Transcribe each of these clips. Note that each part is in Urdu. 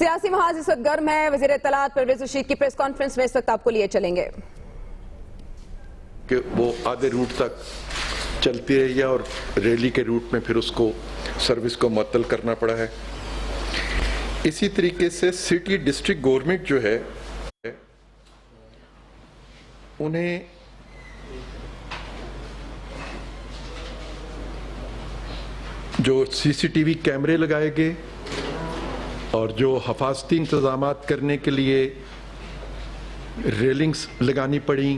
سیاسی محاذ اس وقت گرم ہے. وزیر اطلاعات پرویز رشید کی پریس کانفرنس میں اس وقت آپ کو لیے چلیں گے کہ وہ آدھے روٹ تک چلتی رہی ہے اور ریلی کے روٹ میں پھر اس کو سروس کو معطل کرنا پڑا ہے. اسی طریقے سے سٹی ڈسٹرکٹ گورنمنٹ جو ہے انہیں جو سی سی ٹی وی کیمرے لگائے گئے اور جو حفاظتی انتظامات کرنے کے لیے ریلنگز لگانی پڑیں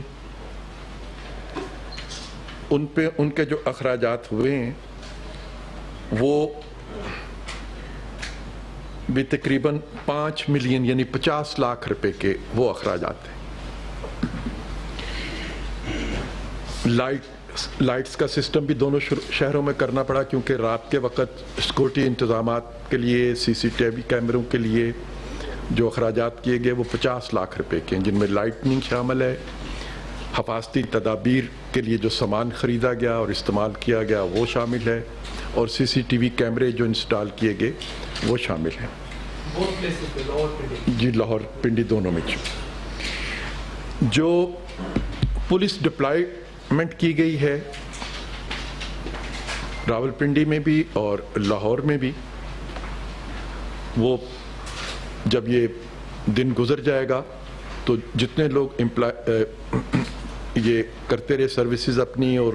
ان کے جو اخراجات ہوئے ہیں وہ بھی تقریباً 5 ملین یعنی 50 لاکھ روپے کے وہ اخراجات ہیں. لائٹس کا سسٹم بھی دونوں شہروں میں کرنا پڑا کیونکہ رات کے وقت سیکورٹی انتظامات کے لیے سی سی ٹی وی کیمروں کے لیے جو اخراجات کیے گئے وہ 50 لاکھ روپے کے ہیں جن میں لائٹننگ شامل ہے, حفاظتی تدابیر کے لیے جو سامان خریدا گیا اور استعمال کیا گیا وہ شامل ہے اور سی سی ٹی وی کیمرے جو انسٹال کیے گئے وہ شامل ہیں. جی لاہور پنڈی دونوں میں. جو پولیس ڈپلائمنٹ کی گئی ہے راول پنڈی میں بھی اور لاہور میں بھی, وہ جب یہ دن گزر جائے گا تو جتنے لوگ یہ کرتے رہے سروسز اپنی اور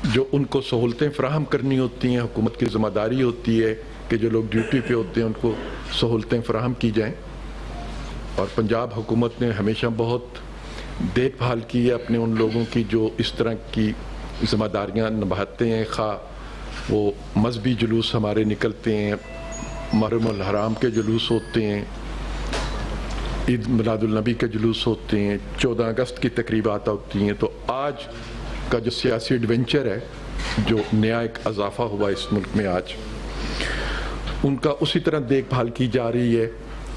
جو ان کو سہولتیں فراہم کرنی ہوتی ہیں, حکومت کی ذمہ داری ہوتی ہے کہ جو لوگ ڈیوٹی پہ ہوتے ہیں ان کو سہولتیں فراہم کی جائیں. اور پنجاب حکومت نے ہمیشہ بہت دیکھ بھال کی ہے اپنے ان لوگوں کی جو اس طرح کی ذمہ داریاں نبھاتے ہیں, خواہ وہ مذہبی جلوس ہمارے نکلتے ہیں, محرم الحرام کے جلوس ہوتے ہیں, عید میلاد النبی کے جلوس ہوتے ہیں, 14 اگست کی تقریبات ہوتی ہیں. تو آج کا جو سیاسی ایڈونچر ہے جو نیا ایک اضافہ ہوا اس ملک میں آج, ان کا اسی طرح دیکھ بھال کی جا رہی ہے.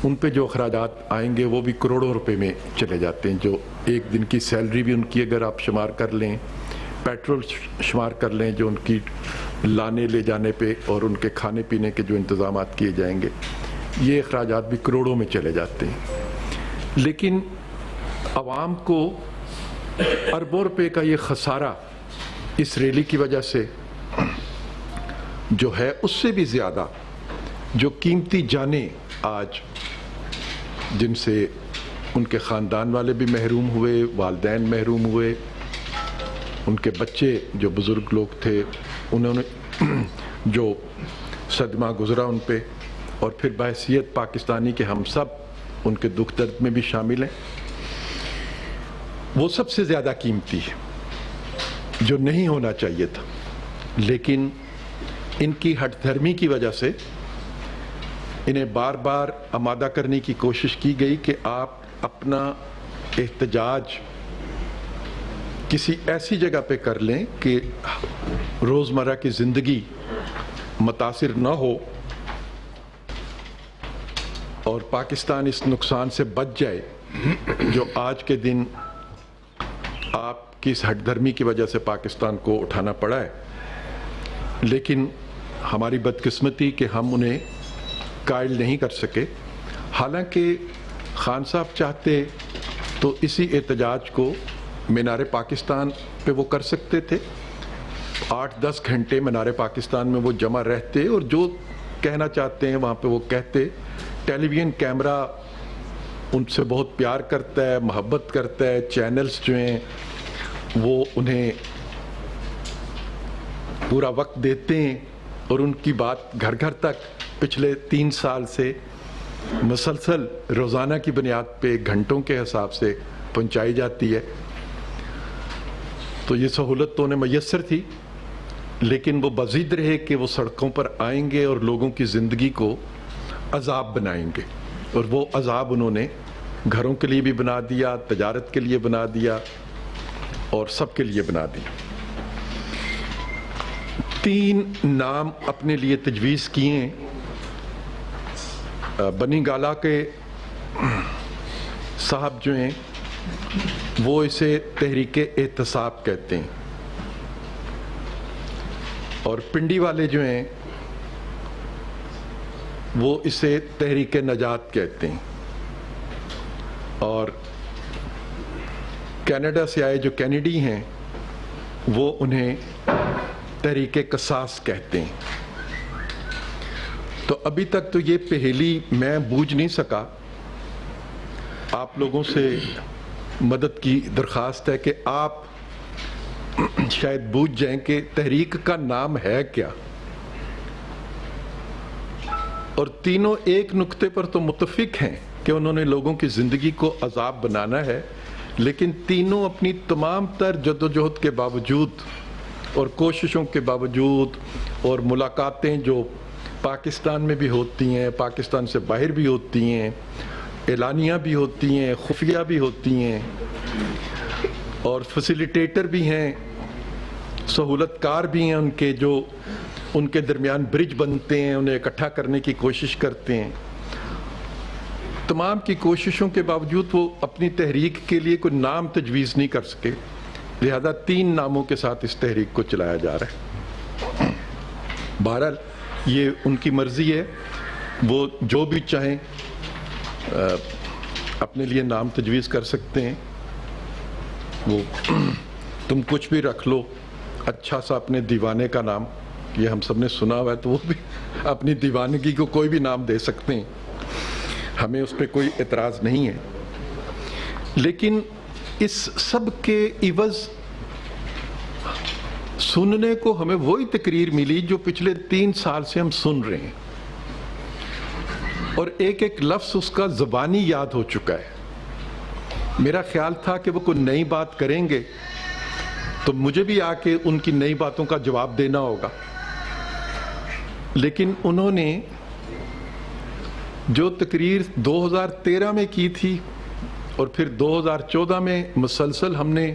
ان پہ جو اخراجات آئیں گے وہ بھی کروڑوں روپے میں چلے جاتے ہیں. جو ایک دن کی سیلری بھی ان کی اگر آپ شمار کر لیں, پیٹرول شمار کر لیں جو ان کی لانے لے جانے پہ اور ان کے کھانے پینے کے جو انتظامات کیے جائیں گے, یہ اخراجات بھی کروڑوں میں چلے جاتے ہیں. لیکن عوام کو اربوں روپے کا یہ خسارہ اس ریلی کی وجہ سے جو ہے, اس سے بھی زیادہ جو قیمتی جانیں آج جن سے ان کے خاندان والے بھی محروم ہوئے, والدین محروم ہوئے, ان کے بچے جو بزرگ لوگ تھے انہوں نے جو صدمہ گزرا ان پہ, اور پھر بحیثیت پاکستانی کے ہم سب ان کے دکھ درد میں بھی شامل ہیں, وہ سب سے زیادہ قیمتی ہے جو نہیں ہونا چاہیے تھا. لیکن ان کی ہٹ دھرمی کی وجہ سے انہیں بار بار آمادہ کرنے کی کوشش کی گئی کہ آپ اپنا احتجاج کسی ایسی جگہ پہ کر لیں کہ روزمرہ کی زندگی متاثر نہ ہو اور پاکستان اس نقصان سے بچ جائے جو آج کے دن آپ کی اس ہٹ دھرمی کی وجہ سے پاکستان کو اٹھانا پڑا ہے. لیکن ہماری بدقسمتی کہ ہم انہیں قائل نہیں کر سکے. حالانکہ خان صاحب چاہتے تو اسی احتجاج کو مینار پاکستان پہ وہ کر سکتے تھے, 8-10 گھنٹے مینار پاکستان میں وہ جمع رہتے اور جو کہنا چاہتے ہیں وہاں پہ وہ کہتے. ٹیلی ویژن کیمرہ ان سے بہت پیار کرتا ہے, محبت کرتا ہے, چینلز جو ہیں وہ انہیں پورا وقت دیتے ہیں اور ان کی بات گھر گھر تک پچھلے 3 سال سے مسلسل روزانہ کی بنیاد پہ گھنٹوں کے حساب سے پہنچائی جاتی ہے. تو یہ سہولت تو انہیں میسر تھی, لیکن وہ بزید رہے کہ وہ سڑکوں پر آئیں گے اور لوگوں کی زندگی کو عذاب بنائیں گے, اور وہ عذاب انہوں نے گھروں کے لیے بھی بنا دیا, تجارت کے لیے بنا دیا اور سب کے لیے بنا دیا. 3 نام اپنے لیے تجویز کیے. بنی گالا کے صاحب جو ہیں وہ اسے تحریک احتساب کہتے ہیں, اور پنڈی والے جو ہیں وہ اسے تحریک نجات کہتے ہیں، اور کینیڈا سے آئے جو کینیڈی ہیں وہ انہیں تحریک قصاص کہتے ہیں۔ تو ابھی تک تو یہ پہیلی میں بوجھ نہیں سکا۔ آپ لوگوں سے مدد کی درخواست ہے کہ آپ شاید بوجھ جائیں کہ تحریک کا نام ہے کیا، اور تینوں ایک نقطے پر تو متفق ہیں کہ انہوں نے لوگوں کی زندگی کو عذاب بنانا ہے، لیکن تینوں اپنی تمام تر جدوجہد کے باوجود اور کوششوں کے باوجود اور ملاقاتیں جو پاکستان میں بھی ہوتی ہیں، پاکستان سے باہر بھی ہوتی ہیں، اعلانیہ بھی ہوتی ہیں، خفیہ بھی ہوتی ہیں، اور فیسیلیٹیٹر بھی ہیں، سہولت کار بھی ہیں ان کے، جو ان کے درمیان برج بنتے ہیں، انہیں اکٹھا کرنے کی کوشش کرتے ہیں۔ تمام کی کوششوں کے باوجود وہ اپنی تحریک کے لیے کوئی نام تجویز نہیں کر سکے، لہذا 3 ناموں کے ساتھ اس تحریک کو چلایا جا رہا ہے۔ بہرحال یہ ان کی مرضی ہے، وہ جو بھی چاہیں اپنے لیے نام تجویز کر سکتے ہیں۔ وہ تم کچھ بھی رکھ لو، اچھا سا اپنے دیوانے کا نام، یہ ہم سب نے سنا ہوا ہے، تو وہ بھی اپنی دیوانگی کو کوئی بھی نام دے سکتے ہیں، ہمیں اس پہ کوئی اعتراض نہیں ہے۔ لیکن اس سب کے عوض سننے کو ہمیں وہی تقریر ملی جو پچھلے 3 سال سے ہم سن رہے ہیں، اور ایک ایک لفظ اس کا زبانی یاد ہو چکا ہے۔ میرا خیال تھا کہ وہ کوئی نئی بات کریں گے تو مجھے بھی آ کے ان کی نئی باتوں کا جواب دینا ہوگا، لیکن انہوں نے جو تقریر 2013 میں کی تھی اور پھر 2014 میں مسلسل ہم نے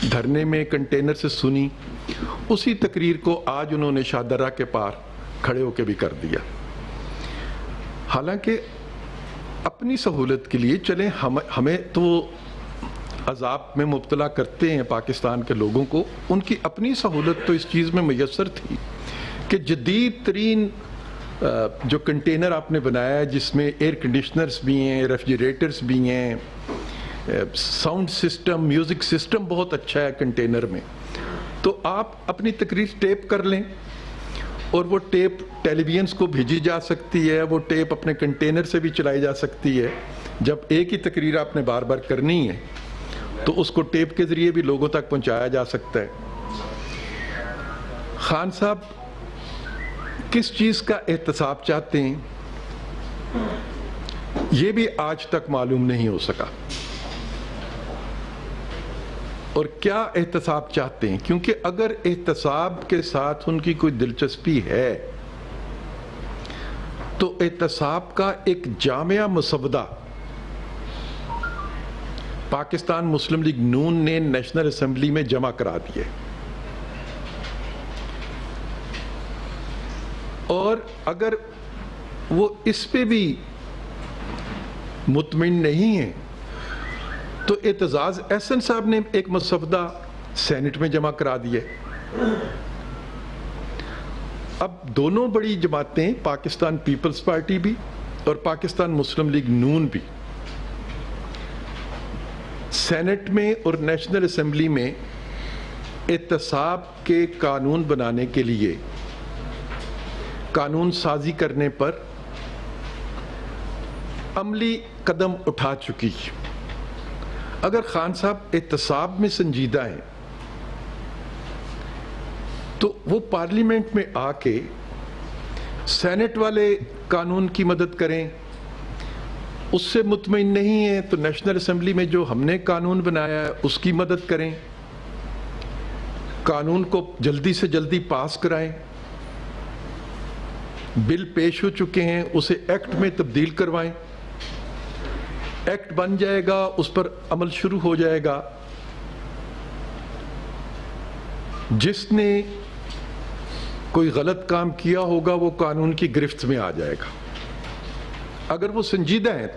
دھرنے میں کنٹینر سے سنی، اسی تقریر کو آج انہوں نے شاہ درہ کے پار کھڑے ہو کے بھی کر دیا۔ حالانکہ اپنی سہولت کے لیے چلیں، ہمیں تو عذاب میں مبتلا کرتے ہیں پاکستان کے لوگوں کو، ان کی اپنی سہولت تو اس چیز میں میسر تھی کہ جدید ترین جو کنٹینر آپ نے بنایا ہے، جس میں ایئر کنڈیشنرز بھی ہیں، ریفریجریٹرز بھی ہیں، ساؤنڈ سسٹم، میوزک سسٹم بہت اچھا ہے کنٹینر میں، تو آپ اپنی تقریر ٹیپ کر لیں، اور وہ ٹیپ ٹیلی ویژنز کو بھیجی جا سکتی ہے، وہ ٹیپ اپنے کنٹینر سے بھی چلائی جا سکتی ہے۔ جب ایک ہی تقریر آپ نے بار بار کرنی ہے تو اس کو ٹیپ کے ذریعے بھی لوگوں تک پہنچایا جا سکتا ہے۔ خان صاحب کس چیز کا احتساب چاہتے ہیں یہ بھی آج تک معلوم نہیں ہو سکا، اور کیا احتساب چاہتے ہیں، کیونکہ اگر احتساب کے ساتھ ان کی کوئی دلچسپی ہے تو احتساب کا ایک جامع مسودہ پاکستان مسلم لیگ نون نے نیشنل اسمبلی میں جمع کرا دیے، اور اگر وہ اس پہ بھی مطمئن نہیں ہیں تو اعتزاز احسن صاحب نے ایک مسودہ سینٹ میں جمع کرا دیا۔ اب دونوں بڑی جماعتیں، پاکستان پیپلز پارٹی بھی اور پاکستان مسلم لیگ نون بھی، سینٹ میں اور نیشنل اسمبلی میں احتساب کے قانون بنانے کے لیے قانون سازی کرنے پر عملی قدم اٹھا چکی۔ اگر خان صاحب احتساب میں سنجیدہ ہیں تو وہ پارلیمنٹ میں آ کے سینٹ والے قانون کی مدد کریں، اس سے مطمئن نہیں ہیں تو نیشنل اسمبلی میں جو ہم نے قانون بنایا ہے اس کی مدد کریں، قانون کو جلدی سے جلدی پاس کرائیں، بل پیش ہو چکے ہیں اسے ایکٹ میں تبدیل کروائیں، ایکٹ بن جائے گا، اس پر عمل شروع ہو جائے گا، جس نے کوئی غلط کام کیا ہوگا وہ قانون کی گرفت میں آ جائے گا۔ اگر وہ سنجیدہ ہیں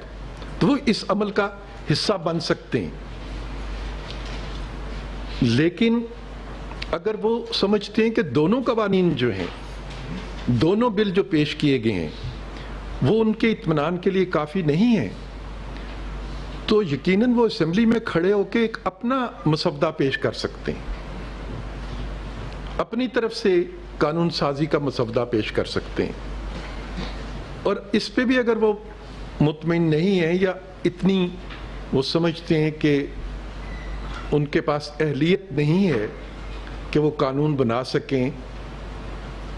تو وہ اس عمل کا حصہ بن سکتے ہیں، لیکن اگر وہ سمجھتے ہیں کہ دونوں قوانین جو ہیں، دونوں بل جو پیش کیے گئے ہیں وہ ان کے اطمینان کے لیے کافی نہیں ہے تو یقیناً وہ اسمبلی میں کھڑے ہو کے ایک اپنا مسودہ پیش کر سکتے ہیں، اپنی طرف سے قانون سازی کا مسودہ پیش کر سکتے ہیں، اور اس پہ بھی اگر وہ مطمئن نہیں ہیں یا اتنی وہ سمجھتے ہیں کہ ان کے پاس اہلیت نہیں ہے کہ وہ قانون بنا سکیں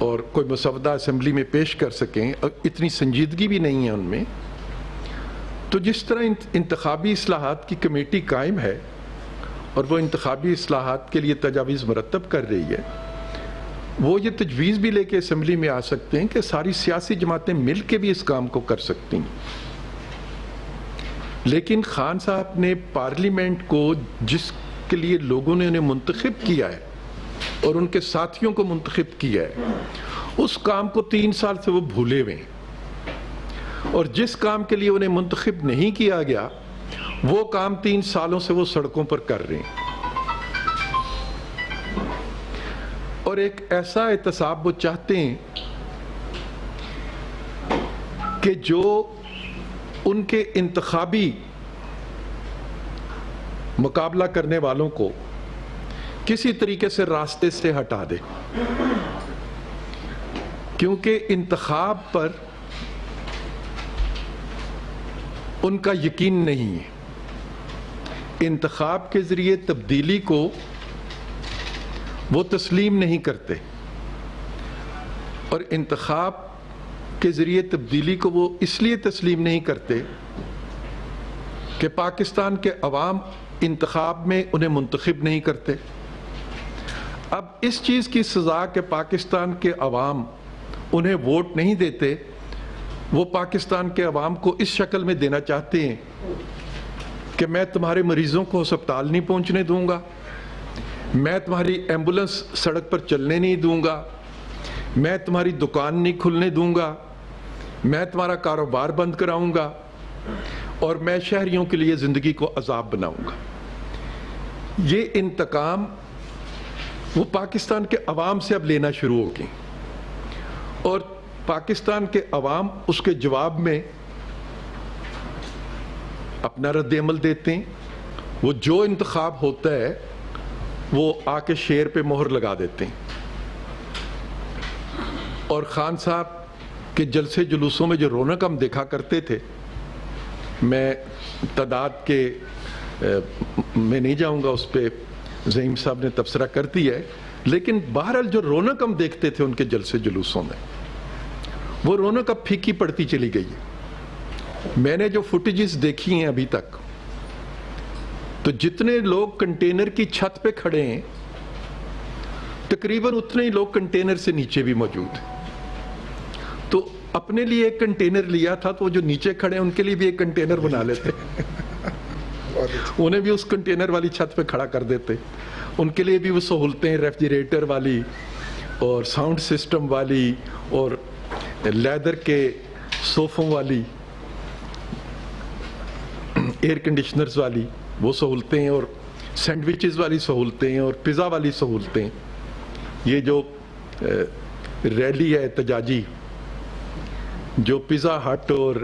اور کوئی مسودہ اسمبلی میں پیش کر سکیں، اور اتنی سنجیدگی بھی نہیں ہے ان میں، تو جس طرح انتخابی اصلاحات کی کمیٹی قائم ہے اور وہ انتخابی اصلاحات کے لیے تجاویز مرتب کر رہی ہے، وہ یہ تجویز بھی لے کے اسمبلی میں آ سکتے ہیں کہ ساری سیاسی جماعتیں مل کے بھی اس کام کو کر سکتی ہیں۔ لیکن خان صاحب نے پارلیمنٹ کو جس کے لیے لوگوں نے انہیں منتخب کیا ہے اور ان کے ساتھیوں کو منتخب کیا ہے، اس کام کو 3 سال سے وہ بھولے ہوئے ہیں، اور جس کام کے لیے انہیں منتخب نہیں کیا گیا وہ کام 3 سالوں سے وہ سڑکوں پر کر رہے ہیں، اور ایک ایسا احتساب وہ چاہتے ہیں کہ جو ان کے انتخابی مقابلہ کرنے والوں کو کسی طریقے سے راستے سے ہٹا دے، کیونکہ انتخاب پر ان کا یقین نہیں ہے، انتخاب کے ذریعے تبدیلی کو وہ تسلیم نہیں کرتے، اور انتخاب کے ذریعے تبدیلی کو وہ اس لیے تسلیم نہیں کرتے کہ پاکستان کے عوام انتخاب میں انہیں منتخب نہیں کرتے۔ اب اس چیز کی سزا کہ پاکستان کے عوام انہیں ووٹ نہیں دیتے، وہ پاکستان کے عوام کو اس شکل میں دینا چاہتے ہیں کہ میں تمہارے مریضوں کو ہسپتال نہیں پہنچنے دوں گا، میں تمہاری ایمبولنس سڑک پر چلنے نہیں دوں گا، میں تمہاری دکان نہیں کھلنے دوں گا، میں تمہارا کاروبار بند کراؤں گا، اور میں شہریوں کے لیے زندگی کو عذاب بناؤں گا۔ یہ انتقام وہ پاکستان کے عوام سے اب لینا شروع ہو گئی، اور پاکستان کے عوام اس کے جواب میں اپنا رد عمل دیتے ہیں۔ وہ جو انتخاب ہوتا ہے وہ آ کے شیر پہ مہر لگا دیتے ہیں، اور خان صاحب کے جلسے جلوسوں میں جو رونق ہم دیکھا کرتے تھے، میں تعداد کے میں نہیں جاؤں گا، اس پہ زعیم صاحب نے تبصرہ کر دی ہے، لیکن بہرحال جو رونق ہم دیکھتے تھے ان کے جلسے جلوسوں میں، وہ رونق اب پھیکی پڑتی چلی گئی ہے۔ میں نے جو فوٹیجز دیکھی ہیں ابھی تک، تو جتنے لوگ کنٹینر کی چھت پہ کھڑے ہیں تقریباً اتنے ہی لوگ کنٹینر سے نیچے بھی موجود ہیں۔ تو اپنے لیے ایک کنٹینر لیا تھا تو جو نیچے کھڑے ہیں ان کے لیے بھی ایک کنٹینر بنا لیتے، انہیں بھی اس کنٹینر والی چھت پہ کھڑا کر دیتے، ان کے لیے بھی وہ سہولتیں ریفریجریٹر والی اور ساؤنڈ سسٹم والی اور لیدر کے صوفوں والی، ایئر کنڈیشنرز والی وہ سہولتیں، اور سینڈوچز والی سہولتیں، اور پیزا والی سہولتیں۔ یہ جو ریلی ہے احتجاجی، جو پیزا ہٹ اور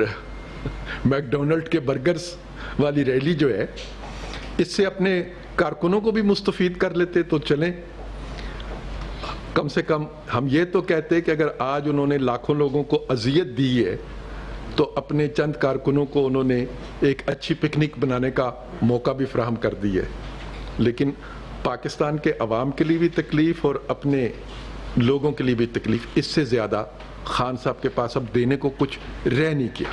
میک ڈونلڈ کے برگرز والی ریلی جو ہے، اس سے اپنے کارکنوں کو بھی مستفید کر لیتے تو چلیں، کم سے کم ہم یہ تو کہتے کہ اگر آج انہوں نے لاکھوں لوگوں کو اذیت دی ہے تو اپنے چند کارکنوں کو انہوں نے ایک اچھی پکنک بنانے کا موقع بھی فراہم کر دی ہے۔ لیکن پاکستان کے عوام کے لیے بھی تکلیف اور اپنے لوگوں کے لیے بھی تکلیف، اس سے زیادہ خان صاحب کے پاس اب دینے کو کچھ رہ نہیں کیا۔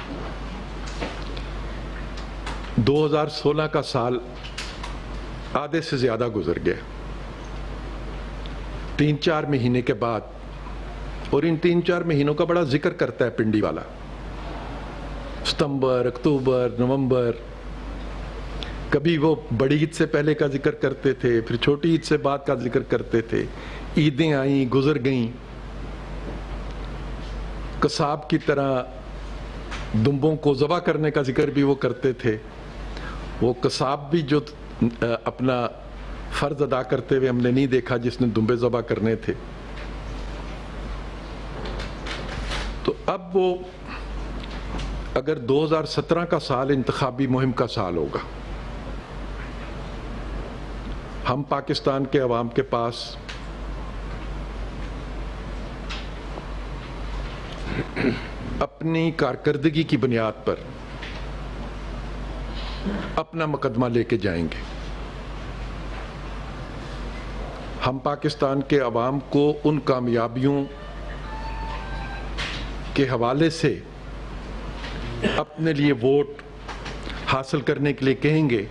2016 کا سال آدھے سے زیادہ گزر گیا، 3-4 مہینے کے بعد، اور ان 3-4 مہینوں کا بڑا ذکر کرتا ہے پنڈی والا، ستمبر، اکتوبر، نومبر، کبھی وہ بڑی عید سے پہلے کا ذکر کرتے تھے، پھر چھوٹی عید سے بعد کا ذکر کرتے تھے، عیدیں آئیں گزر گئیں، قصاب کی طرح دمبوں کو ذبح کرنے کا ذکر بھی وہ کرتے تھے۔ وہ قصاب بھی جو اپنا فرض ادا کرتے ہوئے ہم نے نہیں دیکھا جس نے دمبے ذبح کرنے تھے۔ تو اب وہ اگر 2017 کا سال انتخابی مہم کا سال ہوگا، ہم پاکستان کے عوام کے پاس اپنی کارکردگی کی بنیاد پر اپنا مقدمہ لے کے جائیں گے۔ ہم پاکستان کے عوام کو ان کامیابیوں کے حوالے سے اپنے لیے ووٹ حاصل کرنے کے لیے کہیں گے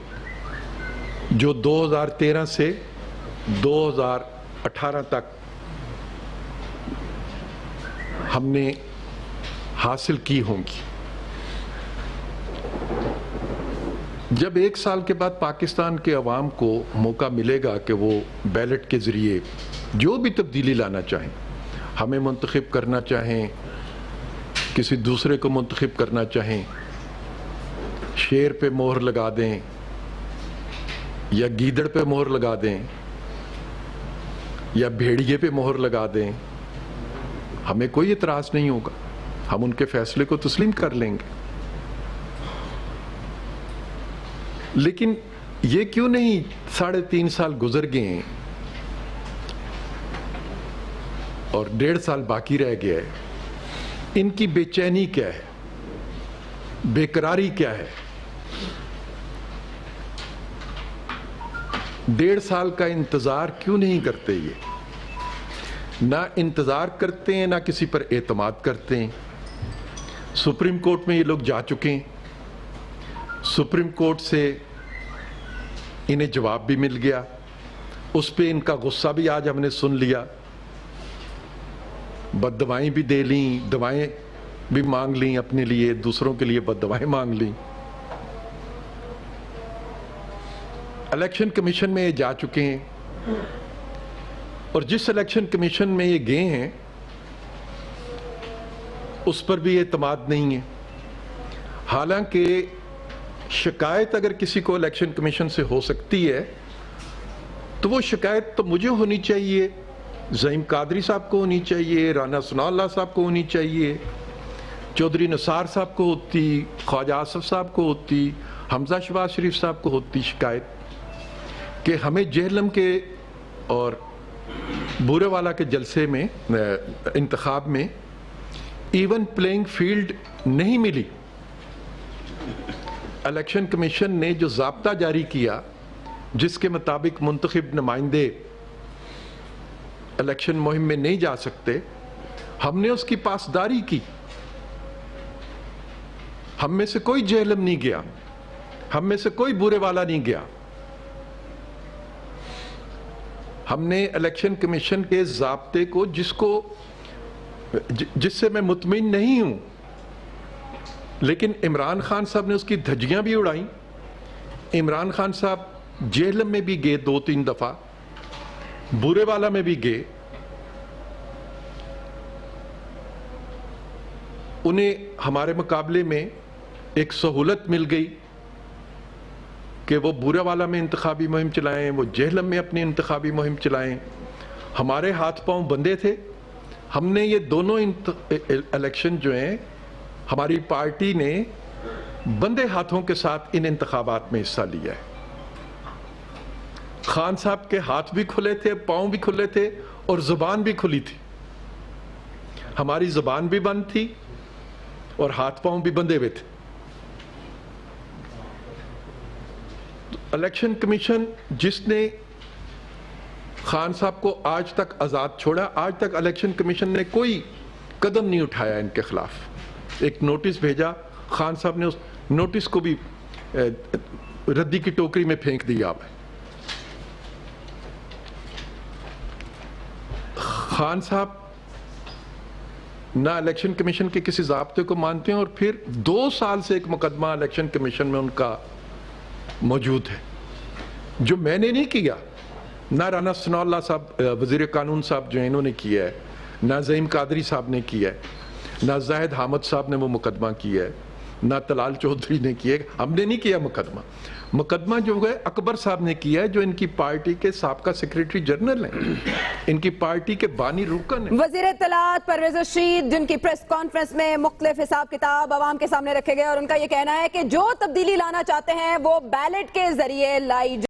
جو 2013 سے 2018 تک ہم نے حاصل کی ہوں گی۔ جب ایک سال کے بعد پاکستان کے عوام کو موقع ملے گا کہ وہ بیلٹ کے ذریعے جو بھی تبدیلی لانا چاہیں، ہمیں منتخب کرنا چاہیں، کسی دوسرے کو منتخب کرنا چاہیں، شیر پہ مہر لگا دیں یا گیدڑ پہ مہر لگا دیں یا بھیڑیے پہ مہر لگا دیں، ہمیں کوئی اعتراض نہیں ہوگا، ہم ان کے فیصلے کو تسلیم کر لیں گے۔ لیکن یہ کیوں نہیں 3.5 سال گزر گئے ہیں اور 1.5 سال باقی رہ گیا ہے؟ ان کی بے چینی کیا ہے، بے قراری کیا ہے؟ 1.5 سال کا انتظار کیوں نہیں کرتے؟ یہ نہ انتظار کرتے ہیں، نہ کسی پر اعتماد کرتے ہیں۔ سپریم کورٹ میں یہ لوگ جا چکے ہیں، سپریم کورٹ سے انہیں جواب بھی مل گیا، اس پہ ان کا غصہ بھی آج ہم نے سن لیا، بد دعائیں بھی دے لیں، دعائیں بھی مانگ لیں اپنے لیے، دوسروں کے لیے بد دعائیں مانگ لیں۔ الیکشن کمیشن میں یہ جا چکے ہیں، اور جس الیکشن کمیشن میں یہ گئے ہیں اس پر بھی اعتماد نہیں ہے۔ حالانکہ شکایت اگر کسی کو الیکشن کمیشن سے ہو سکتی ہے تو وہ شکایت تو مجھے ہونی چاہیے، زعیم قادری صاحب کو ہونی چاہیے، رانا ثناء اللہ صاحب کو ہونی چاہیے، چودھری نثار صاحب کو ہوتی، خواجہ آصف صاحب کو ہوتی، حمزہ شہباز شریف صاحب کو ہوتی شکایت کہ ہمیں جہلم کے اور بورے والا کے جلسے میں انتخاب میں ایون پلینگ فیلڈ نہیں ملی۔ الیکشن کمیشن نے جو ضابطہ جاری کیا جس کے مطابق منتخب نمائندے الیکشن مہم میں نہیں جا سکتے، ہم نے اس کی پاسداری کی۔ ہم میں سے کوئی جہلم نہیں گیا، ہم میں سے کوئی بورے والا نہیں گیا۔ ہم نے الیکشن کمیشن کے ضابطے کو جس سے میں مطمئن نہیں ہوں، لیکن عمران خان صاحب نے اس کی دھجیاں بھی اڑائیں۔ عمران خان صاحب جہلم میں بھی گئے 2-3 دفعہ، بورے والا میں بھی گئے، انہیں ہمارے مقابلے میں ایک سہولت مل گئی کہ وہ بورے والا میں انتخابی مہم چلائیں، وہ جہلم میں اپنی انتخابی مہم چلائیں۔ ہمارے ہاتھ پاؤں بندے تھے، ہم نے یہ دونوں الیکشن جو ہیں ہماری پارٹی نے بندے ہاتھوں کے ساتھ ان انتخابات میں حصہ لیا ہے۔ خان صاحب کے ہاتھ بھی کھلے تھے، پاؤں بھی کھلے تھے اور زبان بھی کھلی تھی۔ ہماری زبان بھی بند تھی اور ہاتھ پاؤں بھی بندے ہوئے تھے۔ الیکشن کمیشن جس نے خان صاحب کو آج تک آزاد چھوڑا، آج تک الیکشن کمیشن نے کوئی قدم نہیں اٹھایا ان کے خلاف۔ ایک نوٹس بھیجا، خان صاحب نے اس نوٹس کو بھی ردی کی ٹوکری میں پھینک دیا۔ خان صاحب نہ الیکشن کمیشن کے کسی ضابطے کو مانتے ہیں، اور پھر 2 سال سے ایک مقدمہ الیکشن کمیشن میں ان کا موجود ہے جو میں نے نہیں کیا، نہ رانا ثناء اللہ صاحب وزیر قانون صاحب جو ہیں انہوں نے کیا ہے، نہ زعیم قادری صاحب نے کیا ہے، نہ زاہد حامد صاحب نے وہ مقدمہ کیا ہے، نہ طلال چودھری نے کیے. ہم نے نہیں کیا مقدمہ جو ہے اکبر صاحب نے کیا ہے جو ان کی پارٹی کے سابقہ سیکریٹری جنرل ہیں, ان کی پارٹی کے بانی رکن ہیں. وزیر اطلاعات پرویز رشید جن کی پریس کانفرنس میں مختلف حساب کتاب عوام کے سامنے رکھے گئے اور ان کا یہ کہنا ہے کہ جو تبدیلی لانا چاہتے ہیں وہ بیلٹ کے ذریعے لائی